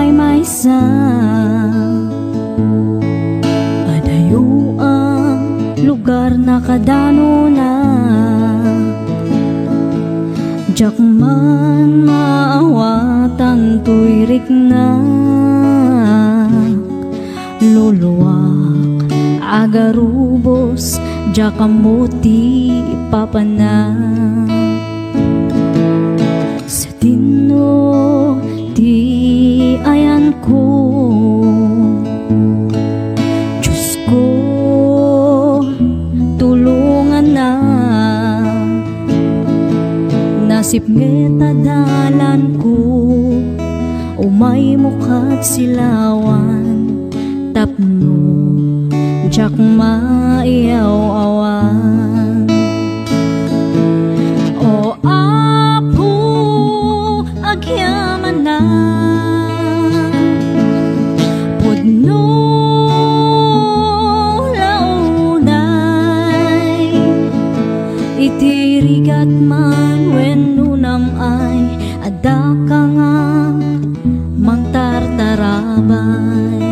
ay maysa. Adayo ang lugar na kadano na, jak man maawatan tuirik na. Luluwak agarubos, jak kamuti papana. Sa tino ti ayan ko, Diyos ko tulungan na. Nasip ngeta dalan ko, umay mukat silawan, tapno jak maiyaw-awan. O Apo, agyaman na, pudno launay, itirigat man wenno nam ay adaka nga mangtartarabay.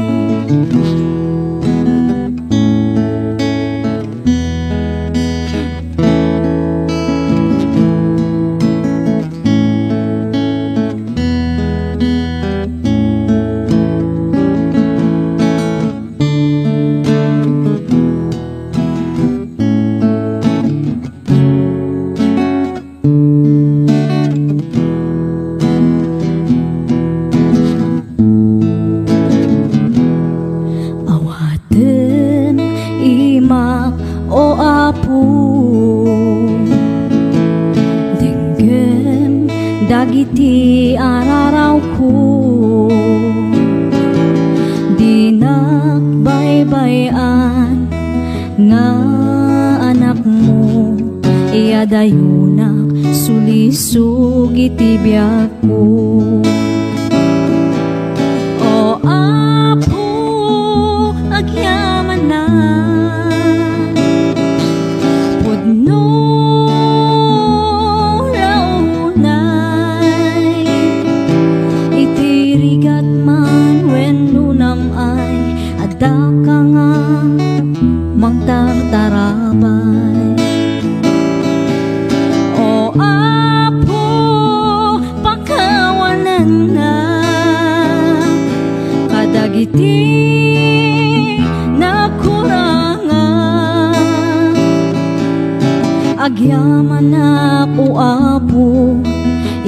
O Apo, denggem dagiti araraw ko, dinak baybayan nga anak mo, iadayunak sulisog iti biyak ko. O Apo, agyaman na, no launay, itirigat man wenno nam ay adaka nga mangtartarabay. O Apo, pakawanan na kadagiti agyaman na ko Apo,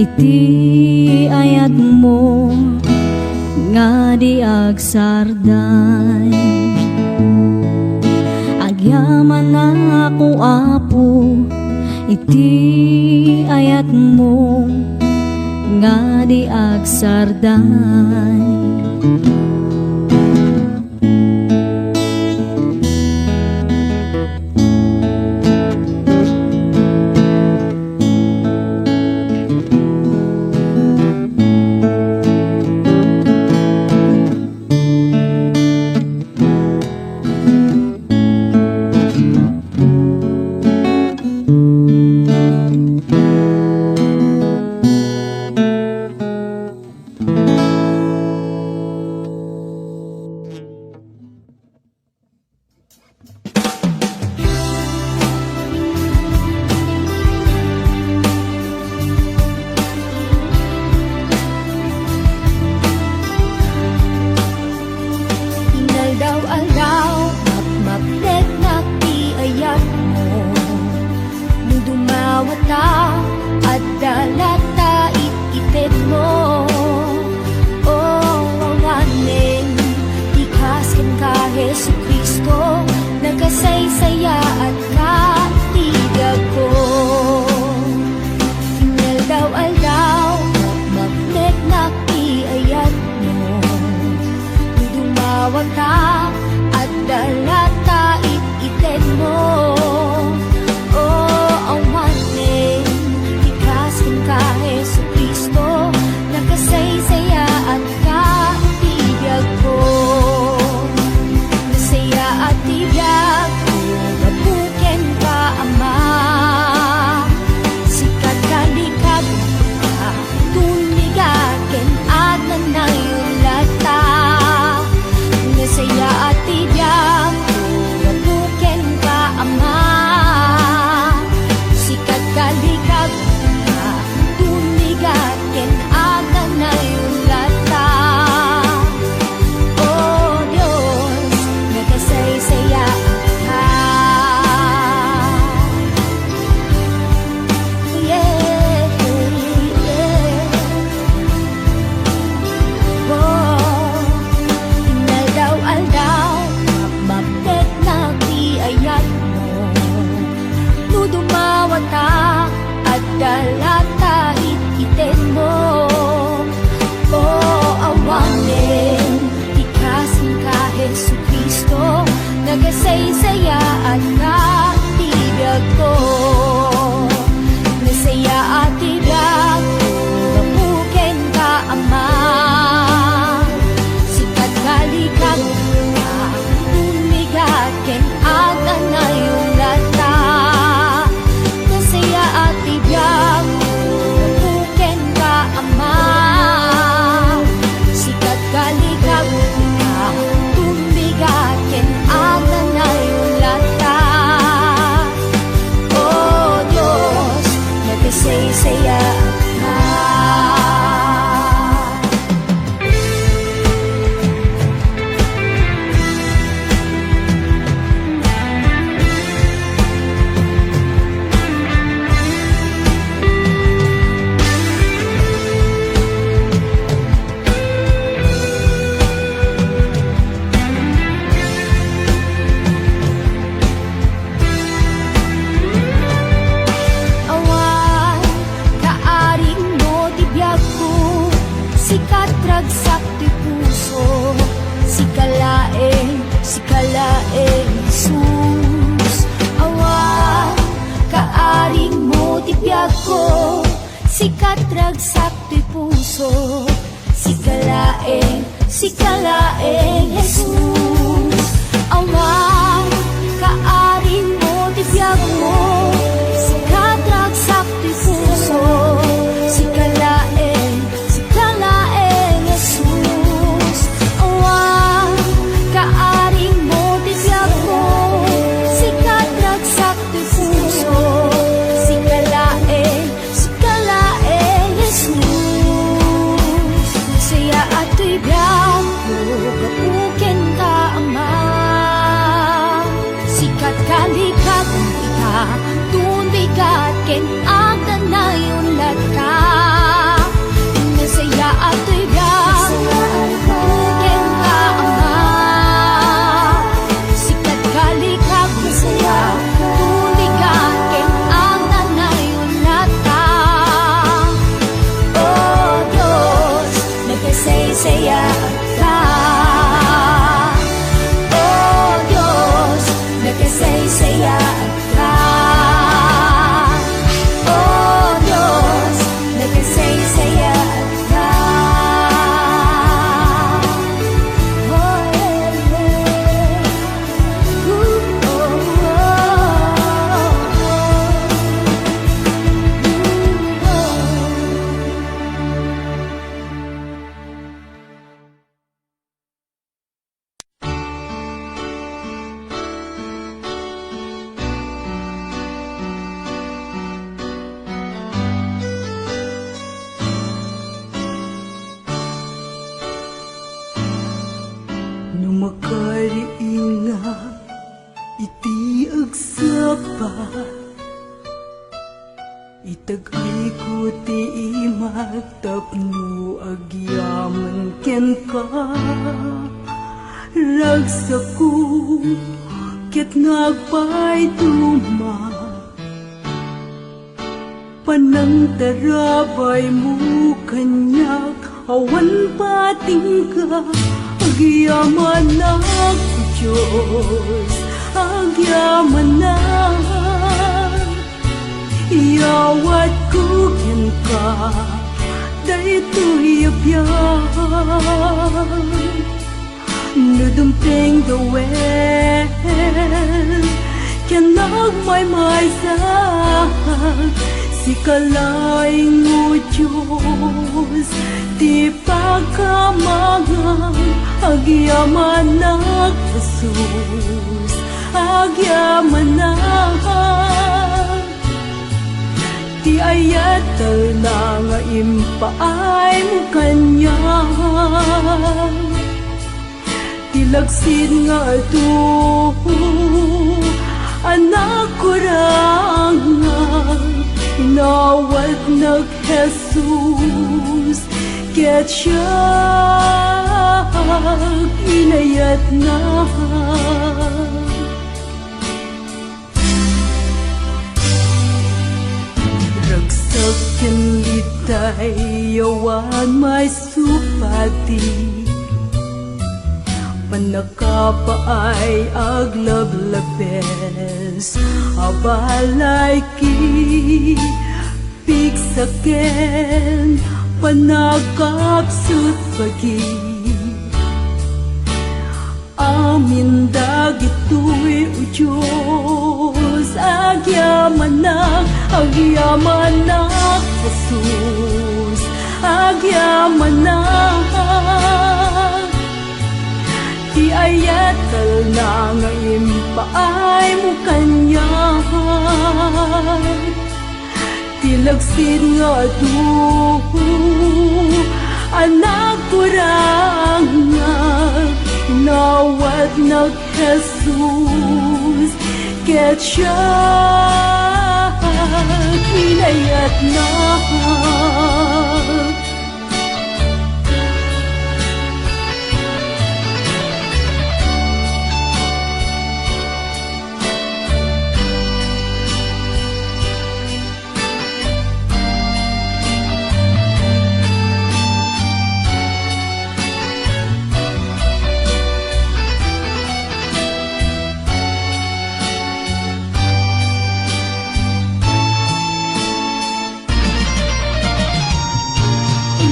iti ayat mo nga di agsarday. Agyaman na ko Apo, iti ayat mo nga di agsarday. kalikag ka tumigat ken aga na yung lata. Oh Diyos, nagkasaysaya ka. Yeah, yeah. Oh, inaldaw-aldaw bakit nag-iayat mo? Dumawata at dalata it-iten mo. O awanin, tikasin ka Jesu Cristo, nagasaysayaan ka tibiyag ko. Nasaya at tibiyag ko, mapuken ka Ama. Sikat kalikag ka, tumigat ken aga na yung lata. Saya ka. Ragsak ti puso, sikalaeng Jesus. Awan, kaaring mo ti biyag ko, sikat ragsak ti puso, sikalaeng Jesus. Awan, kaaring mo ti biyag mo, sikat ragsak ti puso, sikalaeng tumigat ken aga na yung lata. Nasaya at ibang ken ka Ama. Sikat kalikag nasaya, tumigat ken aga na yung lata. Oh Diyos, nagkasaysaya ka. Oh Diyos, nagkasaysaya ka. Makariinga iti agsapa itagay ko ti magtapno agyaman ken ka ragsaku ket ngagpay tuma panangtarabay mo kanyak awan pating ka agyaman na Diyos, agyaman na iyawat ko ken ka daytoy abyan nudumping gawin ken nagmaymay sa sikalaing mo Diyos di pagkamangang agyaman na Jesus agyaman na Ti ayatal na nga impaay mo kanya, ti lagsid nga ito anak ko ranga, inawat nag Jesus ket siya inayat na. Ragsak ken litay yawan may supati, panakapaay aglablabes abalay ki piksaken panagkapsut pagi. Amin dagitoy o Diyos, agyamanak Jesus, agyamanak. Ti ayatal na nga impaay mo kanya, ti lagsid nga ito anak ko ranga, inawat nag Jesus ket siya inayat na.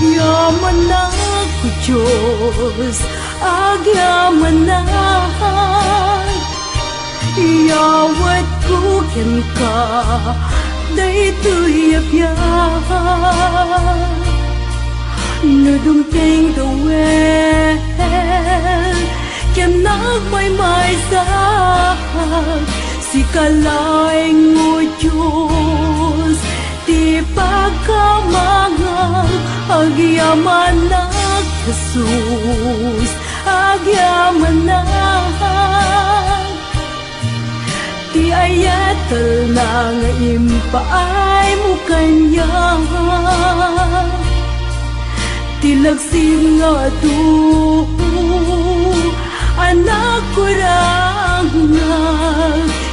Agyamanak ko Diyos, agyamanak. Iyawat ko ken ka, daytoy apyan. Nadumteng dawel, ken nagmaymay sa si kalaing mo Diyos, ti pagkamangag agyamanak Jesus, agyamanak. Ti ayatal na nga impaay mo kanya, ti lagsid nga ito anak ko ranga,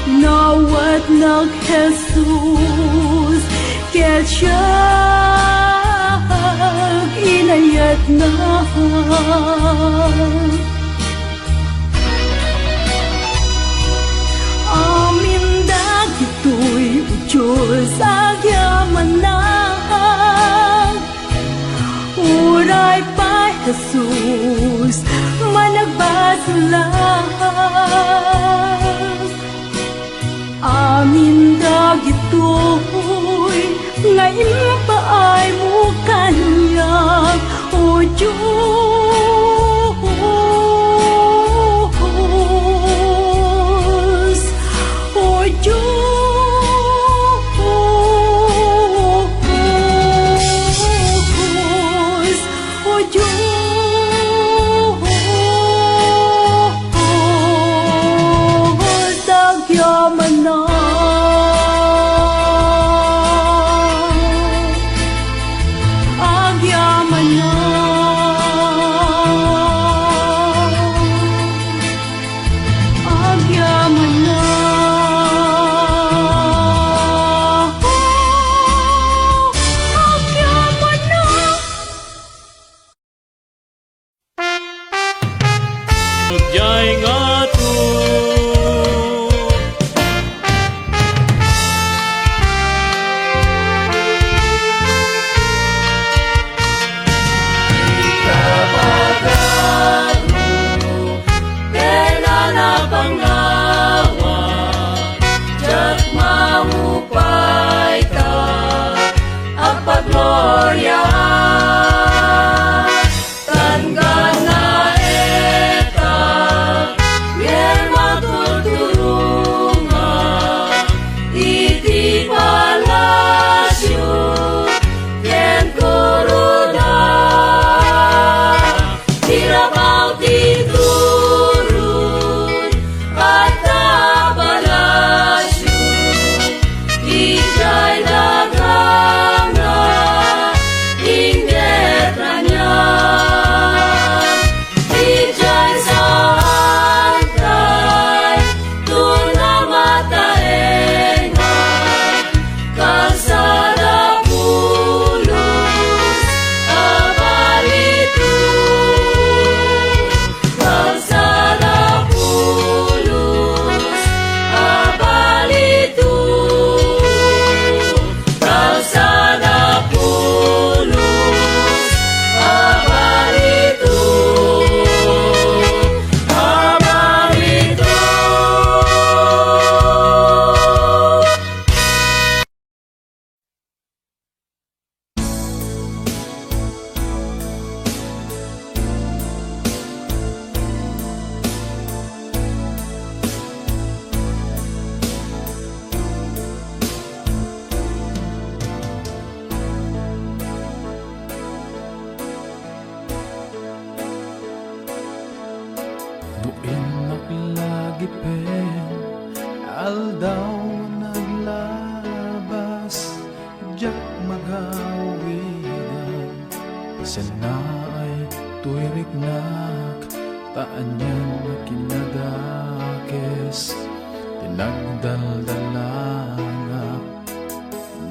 inawat nag Jesus ket siya inayat na. Amin dagitoy o Diyos, agyamanak. Uray pa Jesus managbasalag. Amin dagitoy nga impaay mo kanya, o Diyos, o Diyos, o Diyos, agyamanak. jak magawidan, isa na ay tuwiriknak, taan yan na kinadakes, tinagdaldalangak,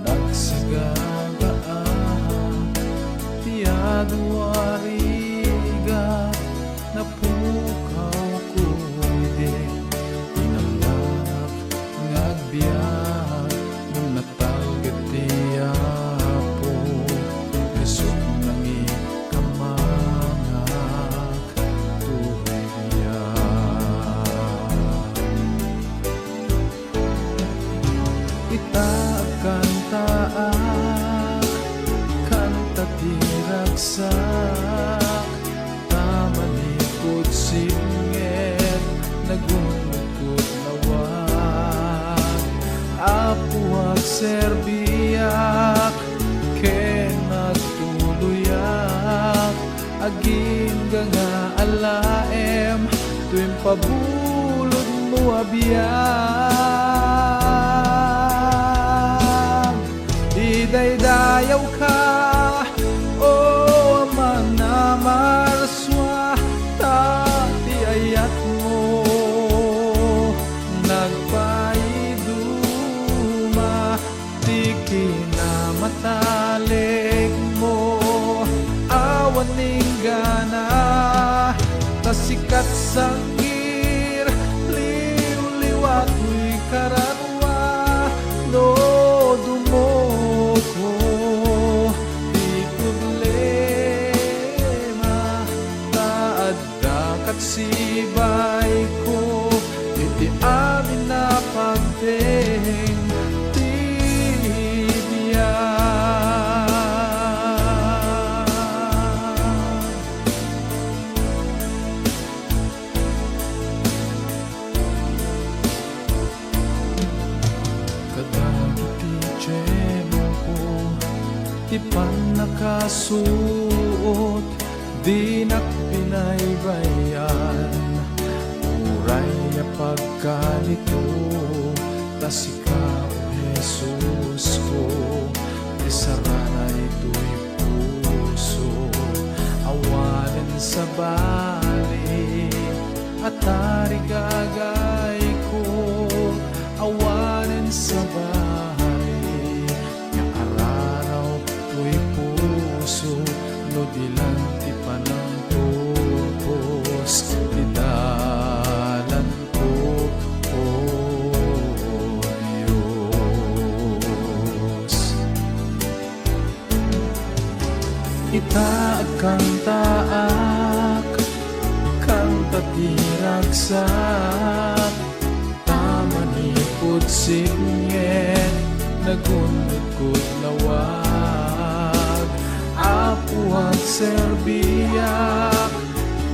nagsagagaan, tiyaduwarigat, napukaw kuwide, tinalak, ngagbiag, nung natalgad tiyapo, lisod nang ikamangak, tuwiriyak. Itakan taak, kanta tiragsak, tamanikot singit, nagungkot lawag, apuag serbiyak, ken nagtuluyak, aging nga alaem, tuwing pabulod mo abiyag. Idaydayaw ka, o aman na marswa, tati ayat mo, nagpaiduma, di kinamatalik mo, awaning gana, tasikat sangir, liw-liwato'y karanwa, no dumoko, di problema, taad dakat sibay ko, iti amin na pagdeng tibiyag. Kadagiti tiyemo ko, di pa nakasuot, di nakpinaybayan, uray na pagkalito, tas ikaw, Jesus ko, isara ito'y puso, awanin sa bali, at tarigagay ko, awanin sa bali, yang araraw to'y puso, no dilanti pa ng tupos, didalan ko, o Diyos. Itaag kang taak, kanta tiragsak, tamanipod singit, nagunod lawag, apuag serbiyak,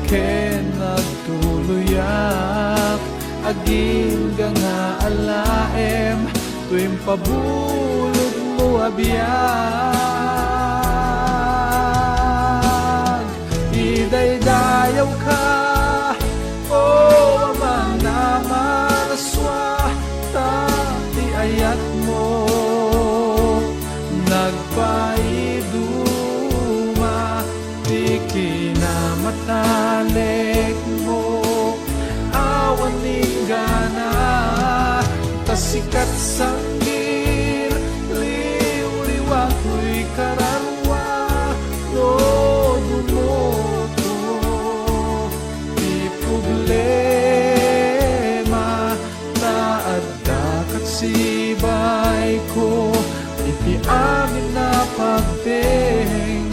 ken nagtuluyak, aging nga alaem, tuwing pabulod mo abiyag. Idaydayaw ka, o aman na marswa, tati ayat mo, nagpaiduma, di kinamatalik mo, awaning gana, tasikat sanggir, liw-liwato'y karanwa, no dumoto, di problema, taad dakat sibay ko, iti amin na pagdeng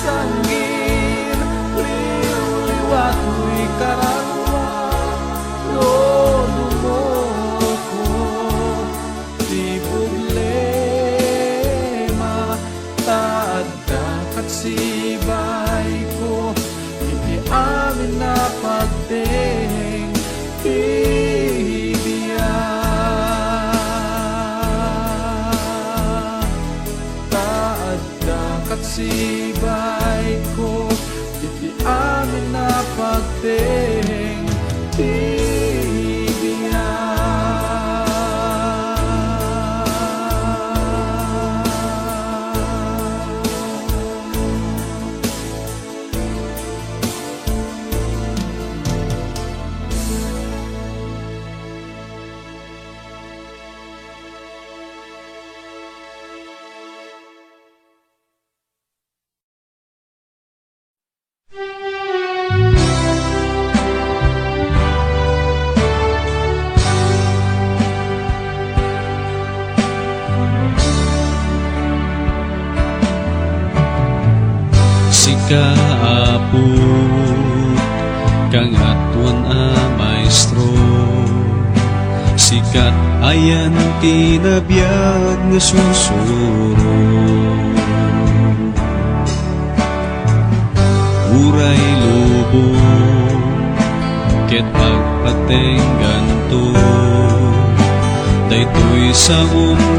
sangin liwliwat mo'y karanwa no lumoko di problema taadda kat sibay ko iti amin na pagteng sibay ko iti amin na pagteng kaapot kang atuan a maestro sikat ayan tinabiyag nga susuro uray lobo ket pagpatenggan to daytoy sa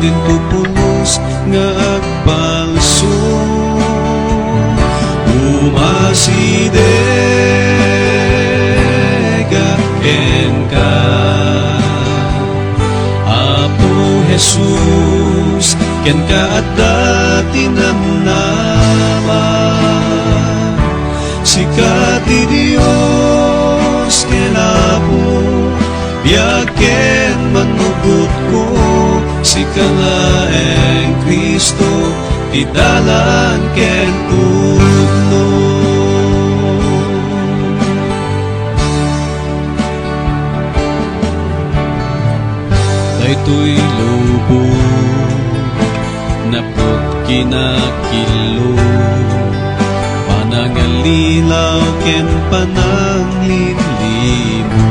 din pupulos nga agbalso umasidega enka Apo Jesus ken kaadda tinamnama sikat ti Dios ken Apo biag ken manugot ko sikalaeng Kristo ti dalan ken pudno daytoy lobo napot kinakilo panangalilaw ken pananglilimo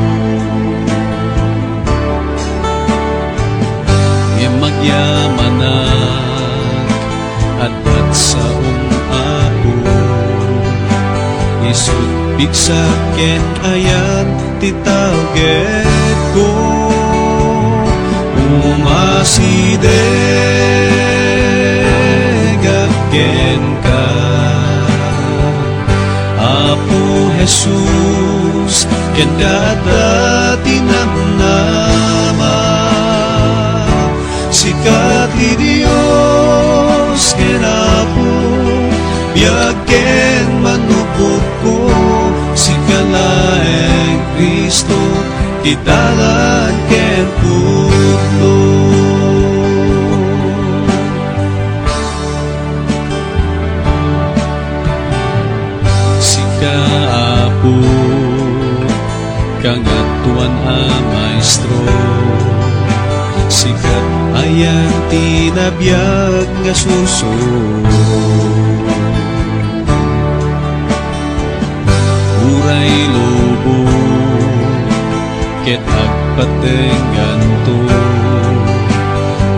e magyamanan at saong Apo isut bigsak ken ayan titawget ko umasidega ken ka Apo Jesus ken kaadda tinamnama sikat ti Dios ken Apo biag ken manupot ko sikalaeng Kristo ti dalan ken pudno sika Apo kang atuan a maestro sikat ayan tinabiyag nga suso uray lobo ket agpatenggan to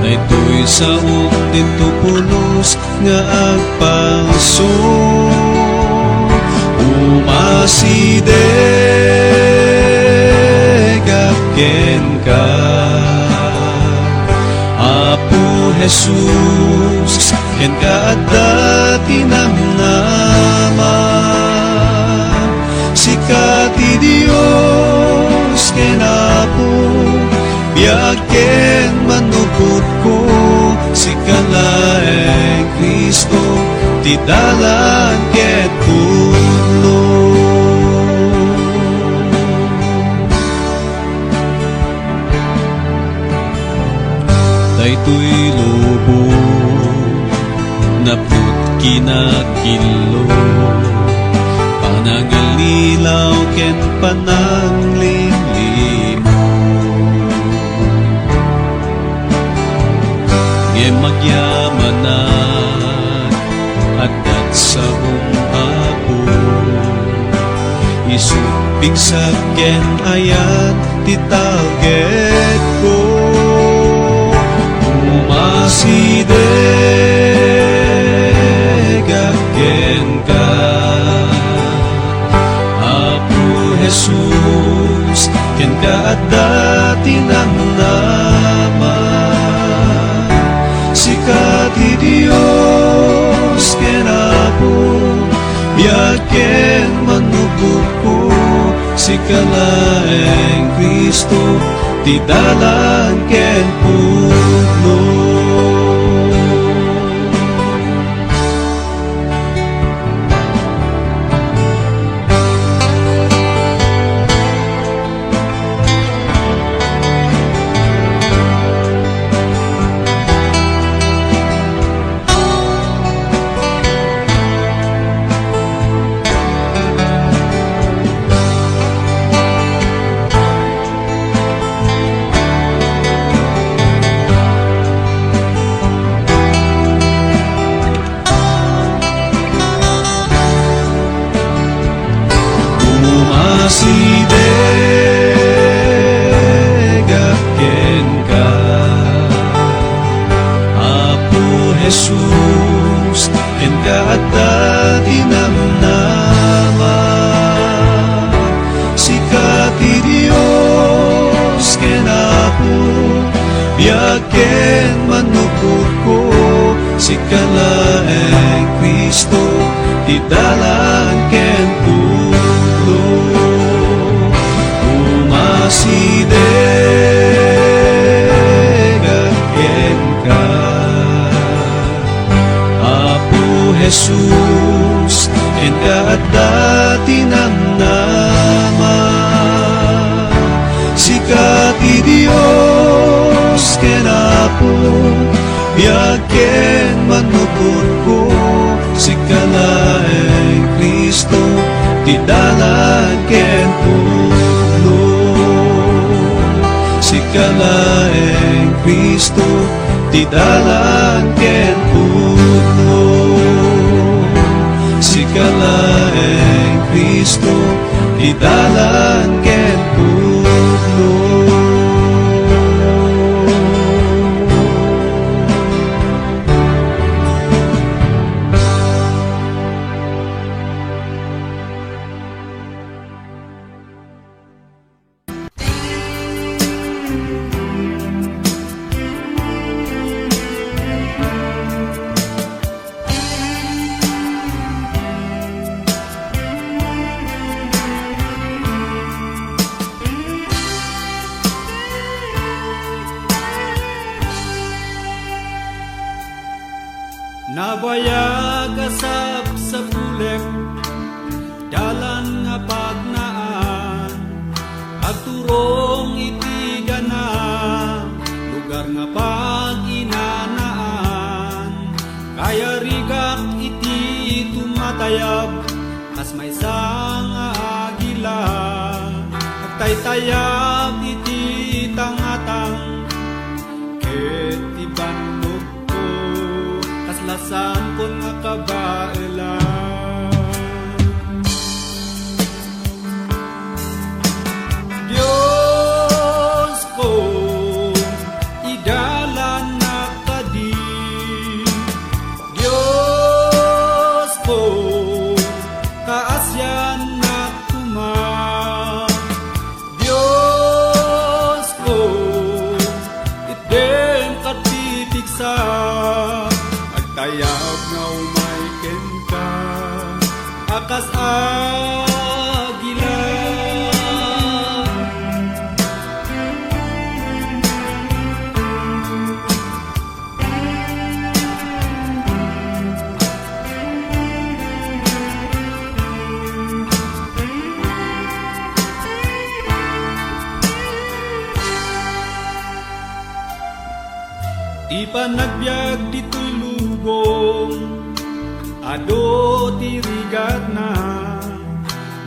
daytoy saok dinto pulos nga agpalso umasidega ken ka Apo Jesus ken kaadda tinamnama sikat ti Dios ken Apo biag ken manupot ko sikalaeng Kristo ti dalan ket pudno daytoy lobo napot kinakilo panangalilaw ken pananglilimo nge magyamanan at saong isupig ken ayan ti target ko. Umasideg ken ka, Apo Jesus, ken ka at dati ng naman. Sikat ti Dios ken Apo, biag ken manubog ko. Sikalaeng Kristo, ti dalan ken pudno. Umasideg ken ka, Apo Jesus, ken ka at dati namnaman. Sikat ti Dios ken Apo, biag ken manupod ko. Sikalaeng Kristo, ti dalan ken pudno. Umasideg ken ka, Apo Jesus, ken ka at dati namnaman. Sikat ti Dios ken Apo, biag ken manupod ko. Sikalaeng Kristo, ti dalan ken pudno. Sikalaeng Kristo, ti dalan ken pudno. Sikalaeng Kristo, ti dalan ken pudno. Nabayag asap sa pulek, dalan nga pagnaan, agturong itigana, lugar nga paginanaan. Kaya rigak iti tumatayab, as may sang agila, agtaytayab iti tangatang, ket ibandog ko, kaslasan pon nga kabailan. Diyos ko, idalan na kadi. Diyos ko, kaasyan na kuma. Diyos ko, itden katitiksa, agtayab na umayken ka, akas agila. Di pa nagbiag dito'y lubong, ado ti rigat na,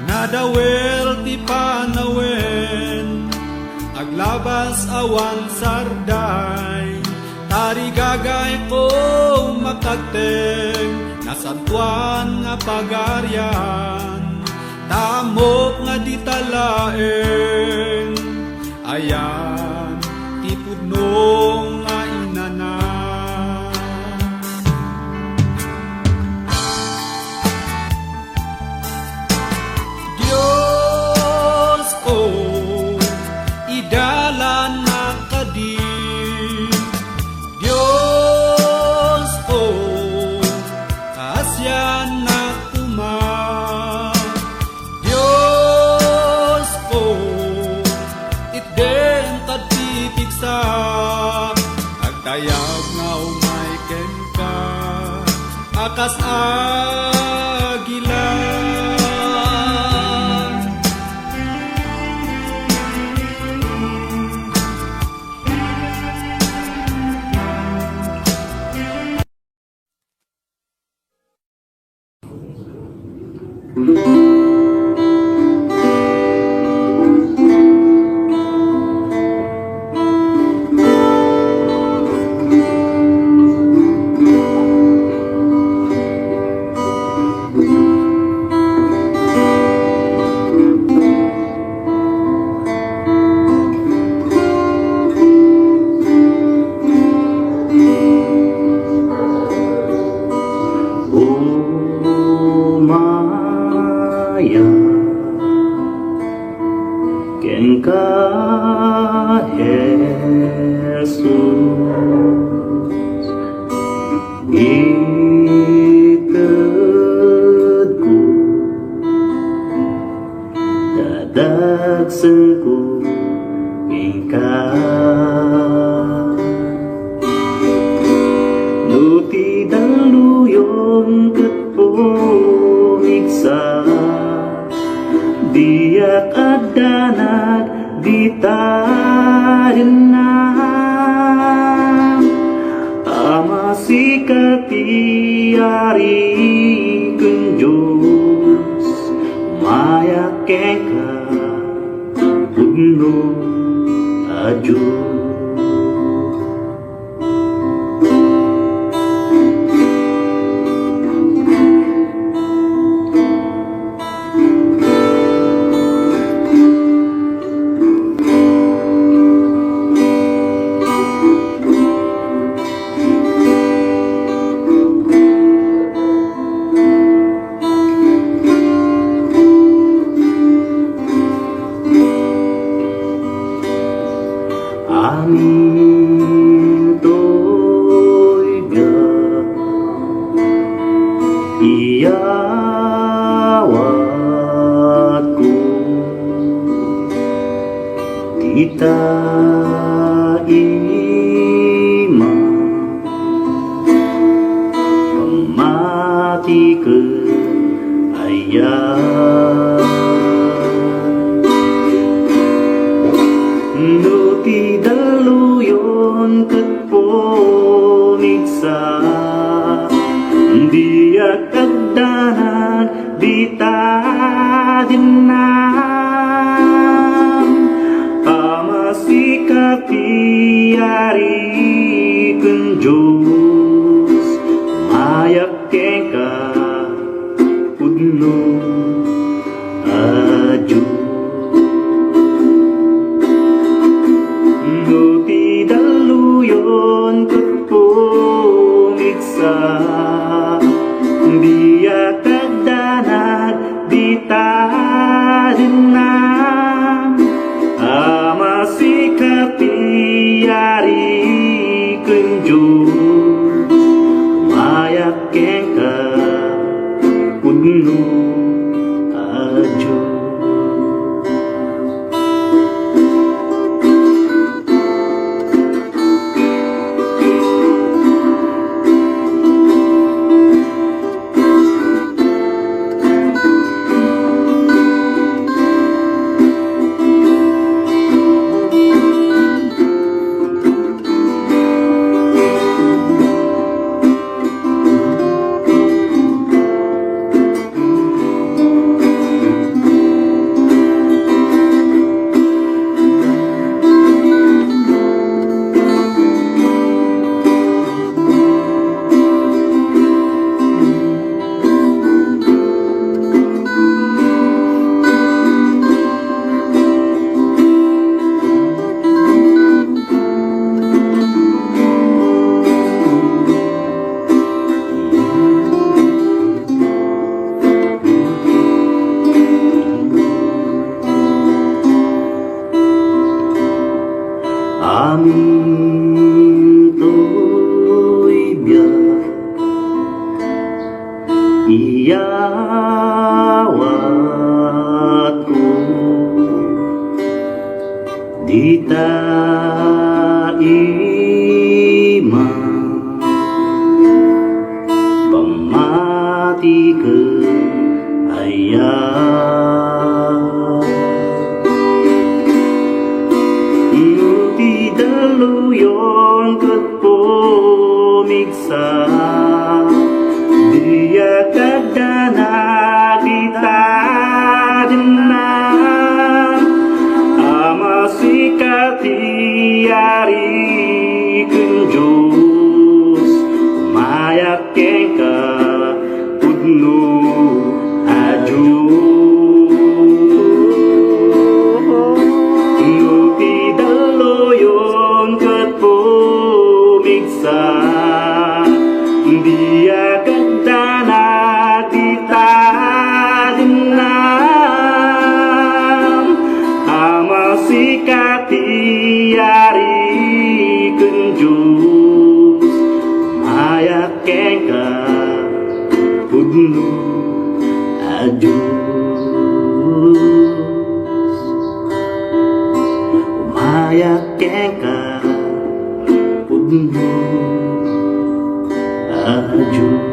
nadawel ti panawen, aglabas awan sarday, tarigagay ko makagteng, nasantuan nga pagaryan, tamok nga di talaen, ayan ti pudno nga inana. Diyos ko, idalan na kadi. Diyos ko, asyan na kuma. Diyos ko, itden katipigsa, agtayag nga umay ken ka, akas agila. Umaya ken ka Jesus, ited ko dadagsan ko ika. Nuti daluyon ket pumigsa, diyak adanak ditarinam, ama sikati ari kunjus, maya keka pudno aju. Amin to'y iyawat ko, kita ima pamati ke ayat. Nuti daluyon ket pumigsa, diyak agdanan ditadinam, ama sikati ari kunjus, mayak kengka pudno aju. Nuti daluyon ket pumigsa, diyak agdanan ditadinam, ama sikati ari diyawat ko di taima pamati ke ayah di daluyon ket pomiksa dia kadana ditadinam amasikati ari kunjus mayak kengka pudnu aju nuti daloyon ket pomiksa dia kadana ditadinam amasikati ari kunjus mayak kengka pudnu ajus mayak kengka pudnu ajus